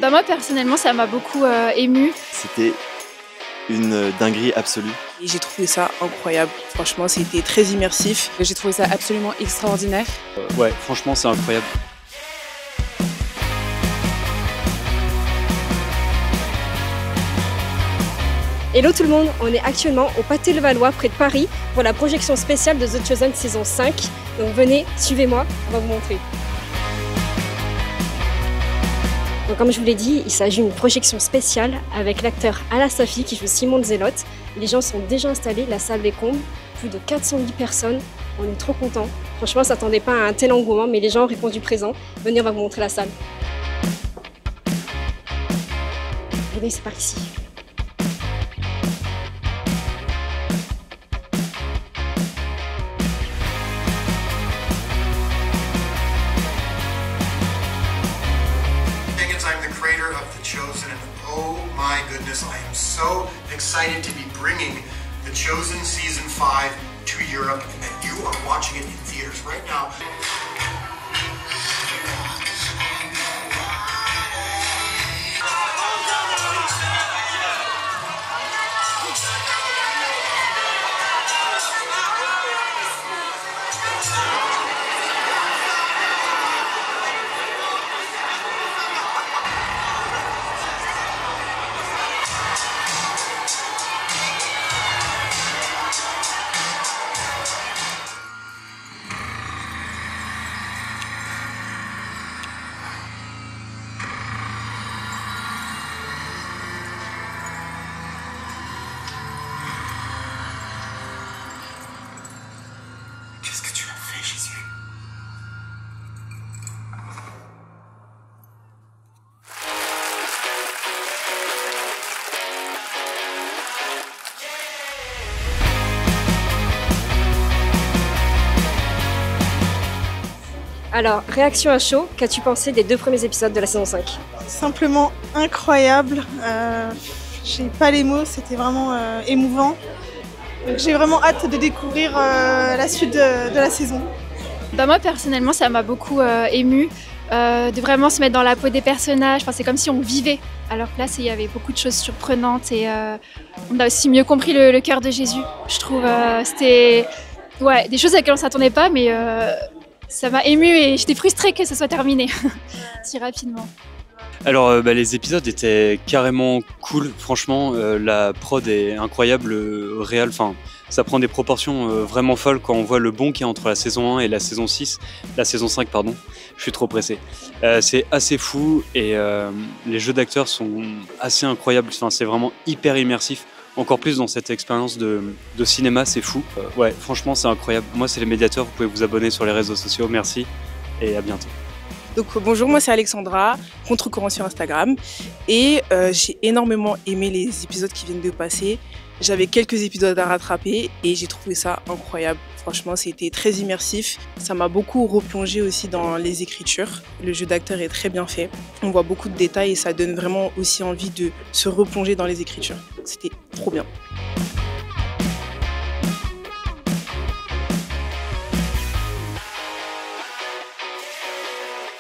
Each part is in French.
Bah moi personnellement ça m'a beaucoup émue. C'était une dinguerie absolue. Et j'ai trouvé ça incroyable, franchement c'était très immersif. J'ai trouvé ça absolument extraordinaire. Ouais, franchement c'est incroyable. Hello tout le monde, on est actuellement au Pâté-Levallois près de Paris pour la projection spéciale de The Chosen saison 5. Donc venez, suivez-moi, on va vous montrer. Donc comme je vous l'ai dit, il s'agit d'une projection spéciale avec l'acteur Alain Safi qui joue Simon Zélote. Les gens sont déjà installés, la salle est comble, plus de 410 personnes, on est trop contents. Franchement, on ne s'attendait pas à un tel engouement, mais les gens ont répondu présent. Venez, on va vous montrer la salle. Venez, c'est par ici. I'm the creator of The Chosen, and oh my goodness, I am so excited to be bringing The Chosen Season 5 to Europe, and that you are watching it in theaters right now. Qu'est-ce que tu as fait, Jésus? Alors, réaction à chaud, qu'as-tu pensé des 2 premiers épisodes de la saison 5? Simplement incroyable, j'ai pas les mots, c'était vraiment émouvant. Donc j'ai vraiment hâte de découvrir la suite de la saison. Bah moi personnellement ça m'a beaucoup émue, de vraiment se mettre dans la peau des personnages, enfin, c'est comme si on vivait à leur place et il y avait beaucoup de choses surprenantes et on a aussi mieux compris le cœur de Jésus. Je trouve c'était des choses à laquelle on ne s'attendait pas, mais ça m'a émue et j'étais frustrée que ça soit terminé si rapidement. Alors les épisodes étaient carrément cool, franchement la prod est incroyable, réel, enfin ça prend des proportions vraiment folles quand on voit le bond qu'il y a entre la saison 1 et la saison 5 pardon, je suis trop pressé. C'est assez fou et les jeux d'acteurs sont assez incroyables, enfin, c'est vraiment hyper immersif, encore plus dans cette expérience de cinéma, c'est fou. Ouais, franchement c'est incroyable, moi c'est les médiateurs, vous pouvez vous abonner sur les réseaux sociaux, merci et à bientôt. Donc bonjour, moi c'est Alexandra, Contre-courant sur Instagram et j'ai énormément aimé les épisodes qui viennent de passer. J'avais quelques épisodes à rattraper et j'ai trouvé ça incroyable. Franchement, c'était très immersif. Ça m'a beaucoup replongé aussi dans les écritures. Le jeu d'acteur est très bien fait. On voit beaucoup de détails et ça donne vraiment aussi envie de se replonger dans les écritures. C'était trop bien.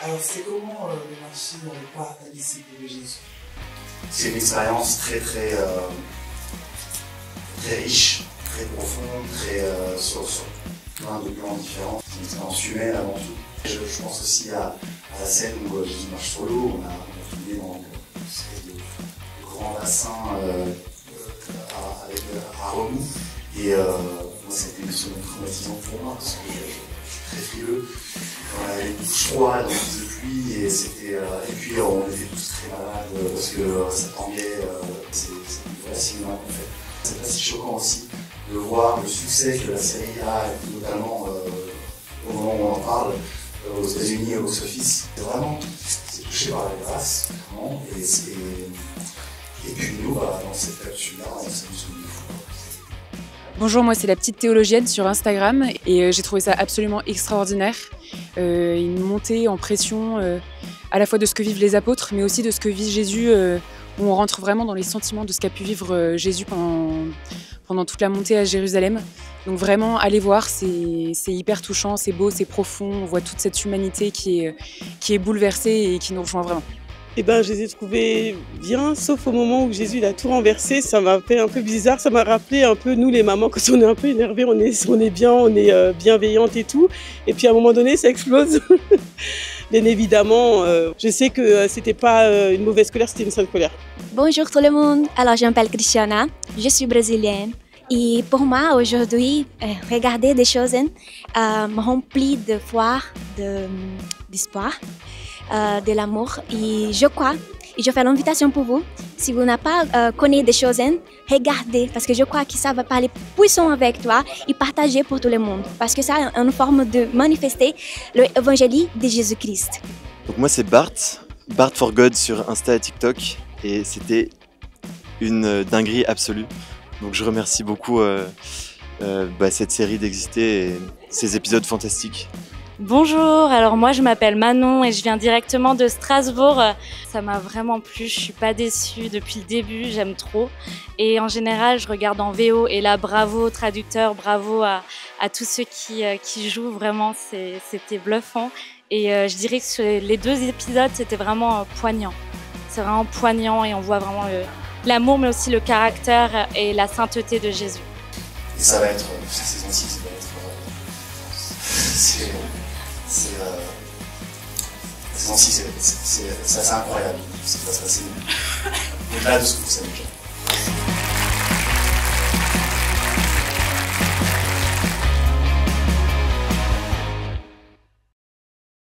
Alors, c'est comment de marcher dans les pas d'un disciple de Jésus? C'est une expérience très riche, très profonde, sur plein de plans différents. C'est une expérience humaine avant tout. Je pense aussi à la scène où Jésus marche sur l'eau. On a filmé dans une espèce de grand bassin à remous. Et moi, c'était absolument traumatisant pour moi parce que je suis très frileux. On avait une douche froide, une douche de pluie, et puis on était tous très malades parce que ça tanguait, c'est du cinéma qu'on fait. C'est assez choquant aussi de voir le succès que la série a, notamment au moment où on en parle, aux États-Unis et au box-office. C'est touché par la grâce, vraiment, et puis nous, dans cette capsule-là, on s'amuse comme des fous. Bonjour, moi c'est la petite théologienne sur Instagram et j'ai trouvé ça absolument extraordinaire. Une montée en pression à la fois de ce que vivent les apôtres mais aussi de ce que vit Jésus, où on rentre vraiment dans les sentiments de ce qu'a pu vivre Jésus pendant toute la montée à Jérusalem. Donc vraiment, allez voir, c'est hyper touchant, c'est beau, c'est profond, on voit toute cette humanité qui est bouleversée et qui nous rejoint vraiment. Eh ben, je les ai trouvés bien, sauf au moment où Jésus il a tout renversé. Ça m'a fait un peu bizarre. Ça m'a rappelé un peu nous les mamans quand on est un peu énervé, on est bien, on est bienveillante et tout. Et puis à un moment donné, ça explose. Bien évidemment, je sais que c'était pas une mauvaise colère, c'était une sainte colère. Bonjour tout le monde. Alors je m'appelle Cristiana, je suis brésilienne. Et pour moi, aujourd'hui, regarder des choses me remplit de foi, d'espoir, de l'amour. Et je crois, et je fais l'invitation pour vous, si vous n'avez pas connu des choses, regardez, parce que je crois que ça va parler puissant avec toi et partager pour tout le monde. Parce que ça a une forme de manifester l'évangile de Jésus-Christ. Donc moi c'est Bart for God sur Insta et TikTok, et c'était une dinguerie absolue. Donc je remercie beaucoup cette série d'exister et ces épisodes fantastiques. Bonjour, alors moi je m'appelle Manon et je viens directement de Strasbourg. Ça m'a vraiment plu, je suis pas déçue depuis le début, j'aime trop. Et en général je regarde en VO et là bravo aux traducteurs, bravo à tous ceux qui jouent, vraiment c'était bluffant. Et je dirais que les 2 épisodes c'était vraiment poignant. C'est vraiment poignant et on voit vraiment l'amour mais aussi le caractère et la sainteté de Jésus. Et ça va être, cette saison-ci, ça va être... cette saison-ci, c'est incroyable ce qui va se passer. Au-delà de ce que vous savez déjà.